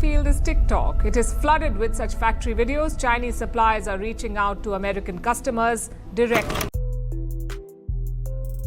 field is TikTok. It is flooded with such factory videos. Chinese suppliers are reaching out to American customers directly.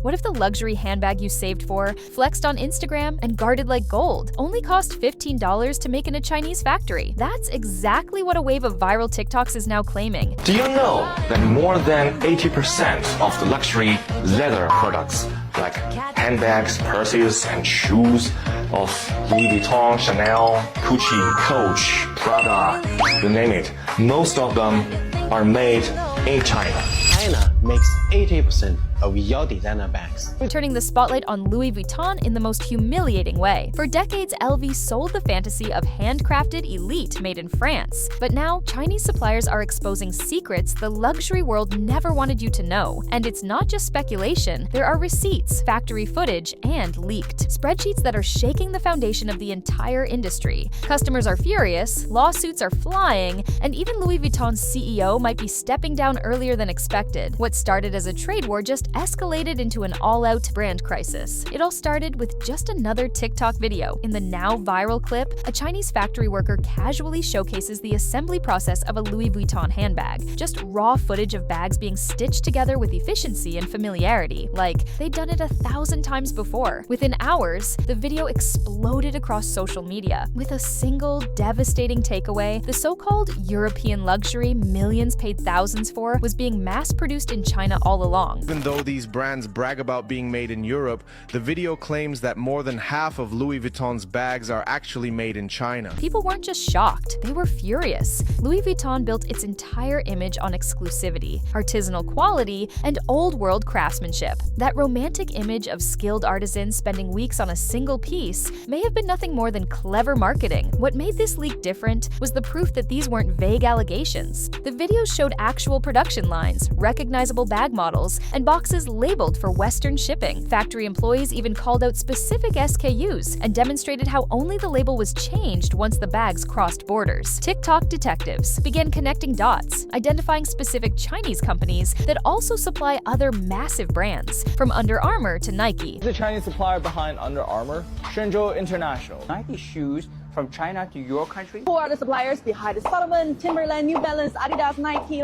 What if the luxury handbag you saved for, flexed on Instagram, and guarded like gold only cost $15 to make in a Chinese factory? That's exactly what a wave of viral TikToks is now claiming. Do you know that more than 80% of the luxury leather products, like handbags, purses, and shoes of Louis Vuitton, Chanel, Gucci, Coach, Prada, you name it, most of them are made in China? China makes 80% of your designer bags. Turning the spotlight on Louis Vuitton in the most humiliating way. For decades, LV sold the fantasy of handcrafted elite made in France. But now, Chinese suppliers are exposing secrets the luxury world never wanted you to know. And it's not just speculation, there are receipts, factory footage, and leaked spreadsheets that are shaking the foundation of the entire industry. Customers are furious, lawsuits are flying, and even Louis Vuitton's CEO might be stepping down earlier than expected. What started as a trade war just escalated into an all-out brand crisis. It all started with just another TikTok video. In the now viral clip, a Chinese factory worker casually showcases the assembly process of a Louis Vuitton handbag. Just raw footage of bags being stitched together with efficiency and familiarity, like they'd done it 1,000 times before. Within hours, the video exploded across social media. With a single devastating takeaway, the so-called European luxury millions paid thousands for was being mass-produced in China all along. Even though these brands brag about being made in Europe, the video claims that more than half of Louis Vuitton's bags are actually made in China. People weren't just shocked, they were furious. Louis Vuitton built its entire image on exclusivity, artisanal quality, and old-world craftsmanship. That romantic image of skilled artisans spending weeks on a single piece may have been nothing more than clever marketing. What made this leak different was the proof that these weren't vague allegations. The videos showed actual production lines, recognizable bag models, and boxes labeled for Western shipping. Factory employees even called out specific SKUs and demonstrated how only the label was changed once the bags crossed borders. TikTok detectives began connecting dots, identifying specific Chinese companies that also supply other massive brands, from Under Armour to Nike. The Chinese supplier behind Under Armour, Shenzhou International. Nike shoes from China to your country? Who are the suppliers behind Salomon, Timberland, New Balance, Adidas, Nike,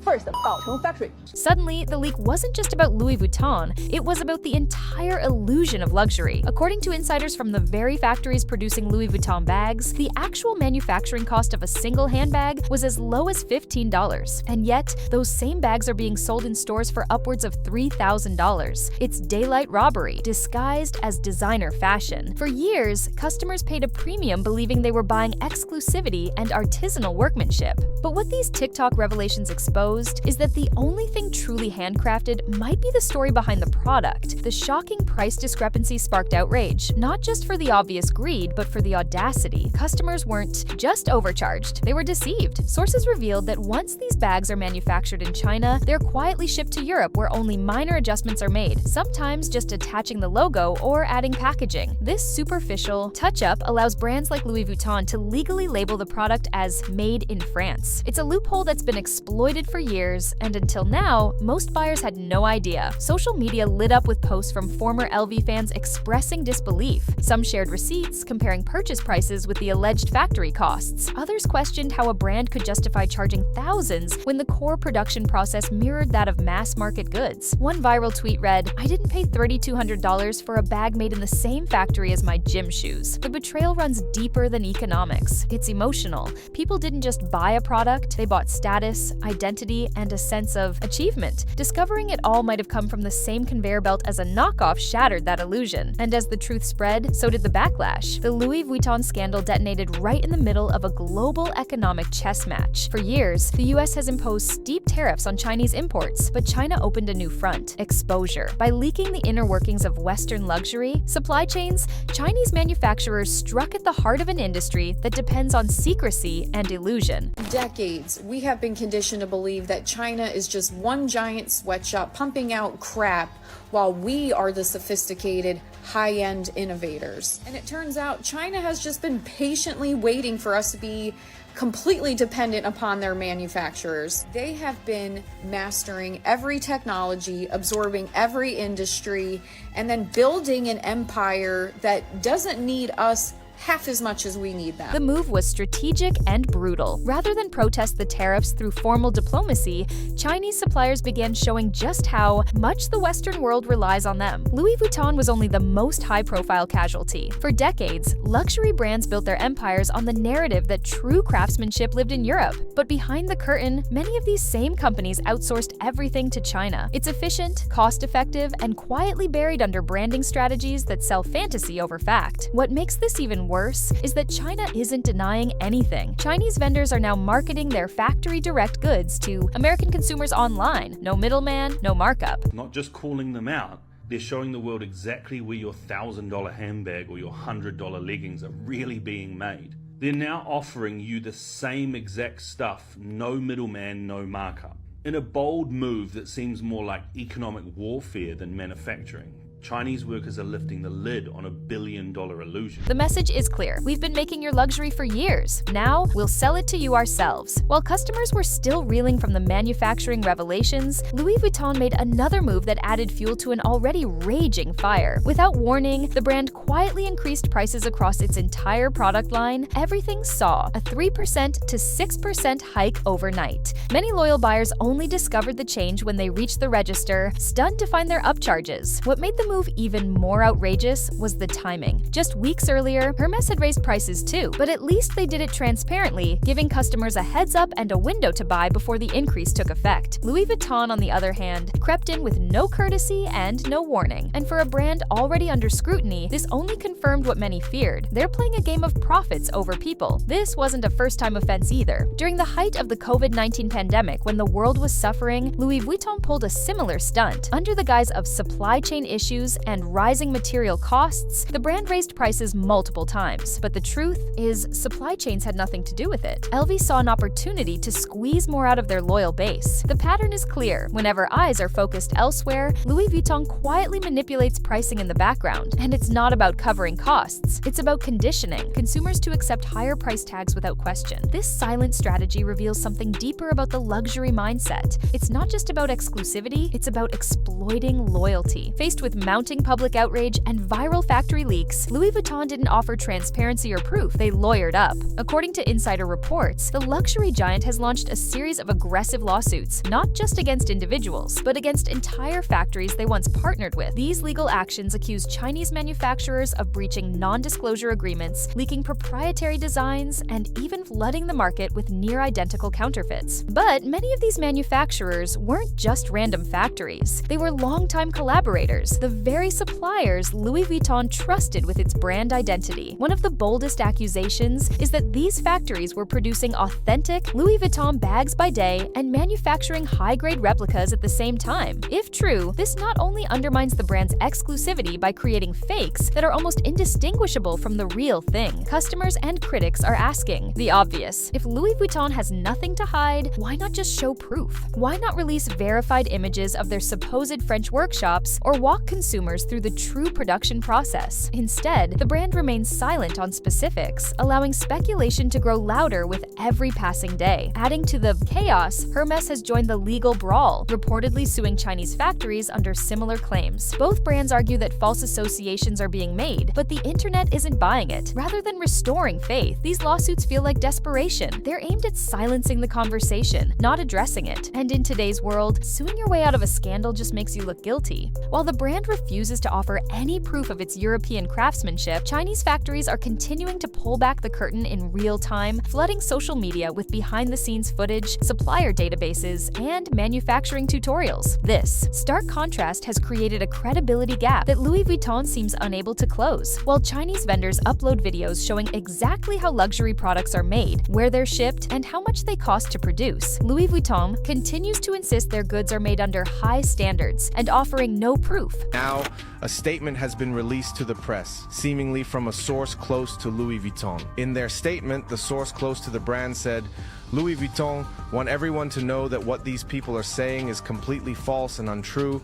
First, Baocheng factory. Suddenly, the leak wasn't just about Louis Vuitton, it was about the entire illusion of luxury. According to insiders from the very factories producing Louis Vuitton bags, the actual manufacturing cost of a single handbag was as low as $15. And yet, those same bags are being sold in stores for upwards of $3,000. It's daylight robbery, disguised as designer fashion. For years, customers paid a premium believing they were buying exclusivity and artisanal workmanship. But what these TikTok revelations exposed is that the only thing truly handcrafted might be the story behind the product. The shocking price discrepancy sparked outrage, not just for the obvious greed, but for the audacity. Customers weren't just overcharged, they were deceived. Sources revealed that once these bags are manufactured in China, they're quietly shipped to Europe where only minor adjustments are made, sometimes just attaching the logo or adding packaging. This superficial touch-up allows brands like Louis Vuitton to legally label the product as made in France. It's a loophole that's been exploited for years, and until now, most buyers had no idea. Social media lit up with posts from former LV fans expressing disbelief. Some shared receipts, comparing purchase prices with the alleged factory costs. Others questioned how a brand could justify charging thousands when the core production process mirrored that of mass-market goods. One viral tweet read, "I didn't pay $3,200 for a bag made in the same factory as my gym shoes." The betrayal runs deeper than economics. It's emotional. People didn't just buy a product, they bought status, identity, and a sense of achievement. Discovering it all might have come from the same conveyor belt as a knockoff shattered that illusion. And as the truth spread, so did the backlash. The Louis Vuitton scandal detonated right in the middle of a global economic chess match. For years, the US has imposed steep tariffs on Chinese imports, but China opened a new front: exposure. By leaking the inner workings of Western luxury supply chains, Chinese manufacturers struck at the heart of an industry that depends on secrecy and illusion. Decades, we have been conditioned to believe that China is just one giant sweatshop pumping out crap while we are the sophisticated, high-end innovators. And it turns out China has just been patiently waiting for us to be completely dependent upon their manufacturers. They have been mastering every technology, absorbing every industry, and then building an empire that doesn't need us half as much as we need them. The move was strategic and brutal. Rather than protest the tariffs through formal diplomacy, Chinese suppliers began showing just how much the Western world relies on them. Louis Vuitton was only the most high-profile casualty. For decades, luxury brands built their empires on the narrative that true craftsmanship lived in Europe. But behind the curtain, many of these same companies outsourced everything to China. It's efficient, cost-effective, and quietly buried under branding strategies that sell fantasy over fact. What makes this even worse is that China isn't denying anything. Chinese vendors are now marketing their factory direct goods to American consumers online. No middleman, no markup. Not just calling them out, they're showing the world exactly where your $1,000 handbag or your $100 leggings are really being made. They're now offering you the same exact stuff, no middleman, no markup. In a bold move that seems more like economic warfare than manufacturing, Chinese workers are lifting the lid on a billion-dollar illusion. The message is clear. We've been making your luxury for years. Now, we'll sell it to you ourselves. While customers were still reeling from the manufacturing revelations, Louis Vuitton made another move that added fuel to an already raging fire. Without warning, the brand quietly increased prices across its entire product line. Everything saw a 3% to 6% hike overnight. Many loyal buyers only discovered the change when they reached the register, stunned to find their upcharges. What made the move even more outrageous was the timing. Just weeks earlier, Hermès had raised prices too, but at least they did it transparently, giving customers a heads up and a window to buy before the increase took effect. Louis Vuitton, on the other hand, crept in with no courtesy and no warning. And for a brand already under scrutiny, this only confirmed what many feared. They're playing a game of profits over people. This wasn't a first-time offense either. During the height of the COVID-19 pandemic, when the world was suffering, Louis Vuitton pulled a similar stunt. Under the guise of supply chain issues and rising material costs, the brand raised prices multiple times. But the truth is, supply chains had nothing to do with it. LV saw an opportunity to squeeze more out of their loyal base. The pattern is clear. Whenever eyes are focused elsewhere, Louis Vuitton quietly manipulates pricing in the background. And it's not about covering costs. It's about conditioning consumers to accept higher price tags without question. This silent strategy reveals something deeper about the luxury mindset. It's not just about exclusivity, it's about exploiting loyalty. Faced with mounting public outrage and viral factory leaks, Louis Vuitton didn't offer transparency or proof. They lawyered up. According to insider reports, the luxury giant has launched a series of aggressive lawsuits, not just against individuals, but against entire factories they once partnered with. These legal actions accuse Chinese manufacturers of breaching non-disclosure agreements, leaking proprietary designs, and even flooding the market with near-identical counterfeits. But many of these manufacturers weren't just random factories. They were longtime collaborators, the very suppliers Louis Vuitton trusted with its brand identity. One of the boldest accusations is that these factories were producing authentic Louis Vuitton bags by day and manufacturing high-grade replicas at the same time. If true, this not only undermines the brand's exclusivity by creating fakes that are almost indistinguishable from the real thing. Customers and critics are asking the obvious. If Louis Vuitton has nothing to hide, why not just show proof? Why not release verified images of their supposed French workshops or walk consumers through the true production process? Instead, the brand remains silent on specifics, allowing speculation to grow louder with every passing day. Adding to the chaos, Hermès has joined the legal brawl, reportedly suing Chinese factories under similar claims. Both brands argue that false associations are being made, but the internet isn't buying it. Rather than restoring faith, these lawsuits feel like desperation. They're aimed at silencing the conversation, not addressing it. And in today's world, suing your way out of a scandal just makes you look guilty. While the brand refuses to offer any proof of its European craftsmanship, Chinese factories are continuing to pull back the curtain in real time, flooding social media with behind-the-scenes footage, supplier databases, and manufacturing tutorials. This stark contrast has created a credibility gap that Louis Vuitton seems unable to close. While Chinese vendors upload videos showing exactly how luxury products are made, where they're shipped, and how much they cost to produce, Louis Vuitton continues to insist their goods are made under high standards and offering no proof. Now, a statement has been released to the press, seemingly from a source close to Louis Vuitton. In their statement, the source close to the brand said, "Louis Vuitton want everyone to know that what these people are saying is completely false and untrue,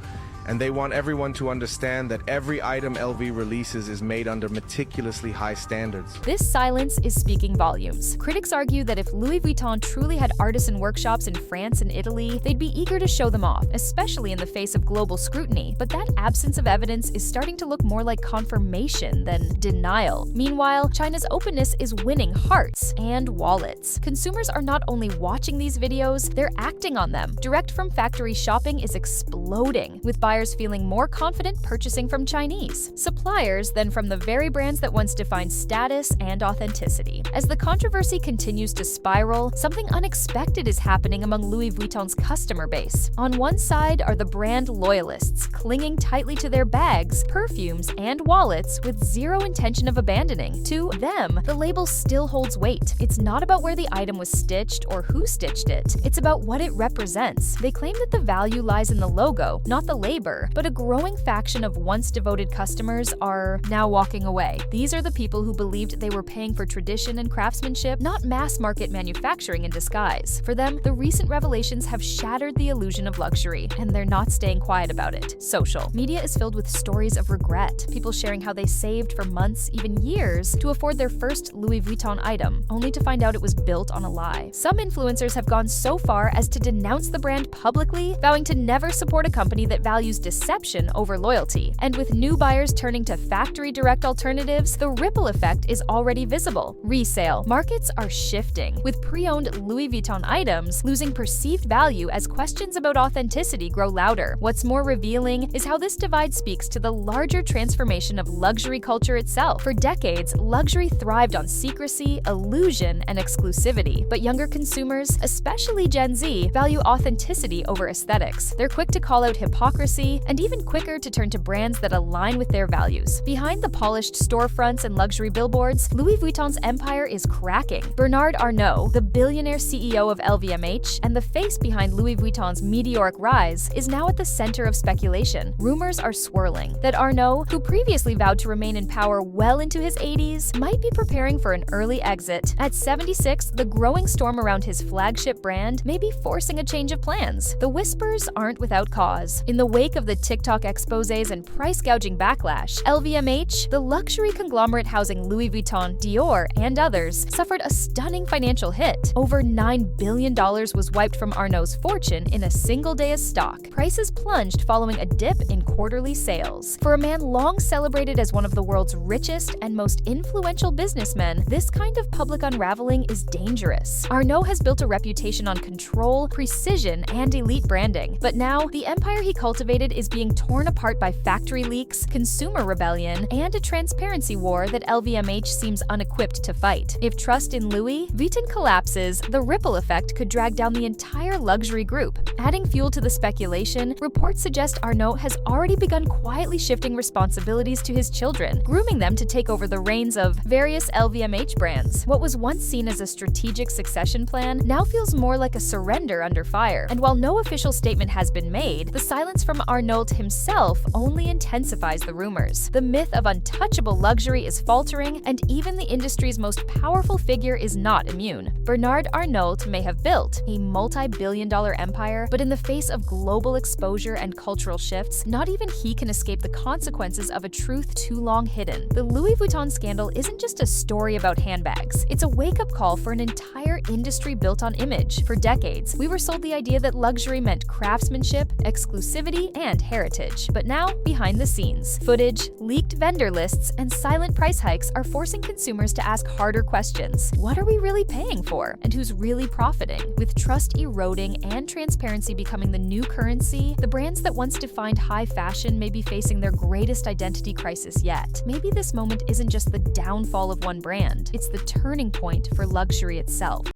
and they want everyone to understand that every item LV releases is made under meticulously high standards. This silence is speaking volumes. Critics argue that if Louis Vuitton truly had artisan workshops in France and Italy, they'd be eager to show them off, especially in the face of global scrutiny. But that absence of evidence is starting to look more like confirmation than denial. Meanwhile, China's openness is winning hearts and wallets. Consumers are not only watching these videos, they're acting on them. Direct from factory shopping is exploding, with buyers feeling more confident purchasing from Chinese suppliers than from the very brands that once defined status and authenticity. As the controversy continues to spiral, something unexpected is happening among Louis Vuitton's customer base. On one side are the brand loyalists, clinging tightly to their bags, perfumes, and wallets with zero intention of abandoning. To them, the label still holds weight. It's not about where the item was stitched or who stitched it. It's about what it represents. They claim that the value lies in the logo, not the labor. But a growing faction of once devoted customers are now walking away. These are the people who believed they were paying for tradition and craftsmanship, not mass-market manufacturing in disguise. For them, the recent revelations have shattered the illusion of luxury, and they're not staying quiet about it. Social media is filled with stories of regret, people sharing how they saved for months, even years, to afford their first Louis Vuitton item, only to find out it was built on a lie. Some influencers have gone so far as to denounce the brand publicly, vowing to never support a company that values deception over loyalty. And with new buyers turning to factory direct alternatives, the ripple effect is already visible. Resale markets are shifting, with pre-owned Louis Vuitton items losing perceived value as questions about authenticity grow louder. What's more revealing is how this divide speaks to the larger transformation of luxury culture itself. For decades, luxury thrived on secrecy, illusion, and exclusivity. But younger consumers, especially Gen Z, value authenticity over aesthetics. They're quick to call out hypocrisy and even quicker to turn to brands that align with their values. Behind the polished storefronts and luxury billboards, Louis Vuitton's empire is cracking. Bernard Arnault, the billionaire CEO of LVMH and the face behind Louis Vuitton's meteoric rise, is now at the center of speculation. Rumors are swirling that Arnault, who previously vowed to remain in power well into his 80s, might be preparing for an early exit. At 76, the growing storm around his flagship brand may be forcing a change of plans. The whispers aren't without cause. In the wake of the TikTok exposés and price gouging backlash, LVMH, the luxury conglomerate housing Louis Vuitton, Dior, and others, suffered a stunning financial hit. Over $9 billion was wiped from Arnault's fortune in a single day as stock. Prices plunged following a dip in quarterly sales. For a man long celebrated as one of the world's richest and most influential businessmen, this kind of public unraveling is dangerous. Arnault has built a reputation on control, precision, and elite branding. But now, the empire he cultivated is being torn apart by factory leaks, consumer rebellion, and a transparency war that LVMH seems unequipped to fight. If trust in Louis Vuitton collapses, the ripple effect could drag down the entire luxury group. Adding fuel to the speculation, reports suggest Arnault has already begun quietly shifting responsibilities to his children, grooming them to take over the reins of various LVMH brands. What was once seen as a strategic succession plan now feels more like a surrender under fire. And while no official statement has been made, the silence from Arnault himself only intensifies the rumors. The myth of untouchable luxury is faltering, and even the industry's most powerful figure is not immune. Bernard Arnault may have built a multi-billion-dollar empire, but in the face of global exposure and cultural shifts, not even he can escape the consequences of a truth too long hidden. The Louis Vuitton scandal isn't just a story about handbags. It's a wake-up call for an entire industry built on image. For decades, we were sold the idea that luxury meant craftsmanship, exclusivity, and heritage. But now, behind the scenes, footage, leaked vendor lists, and silent price hikes are forcing consumers to ask harder questions. What are we really paying for? And who's really profiting? With trust eroding and transparency becoming the new currency, the brands that once defined high fashion may be facing their greatest identity crisis yet. Maybe this moment isn't just the downfall of one brand, it's the turning point for luxury itself.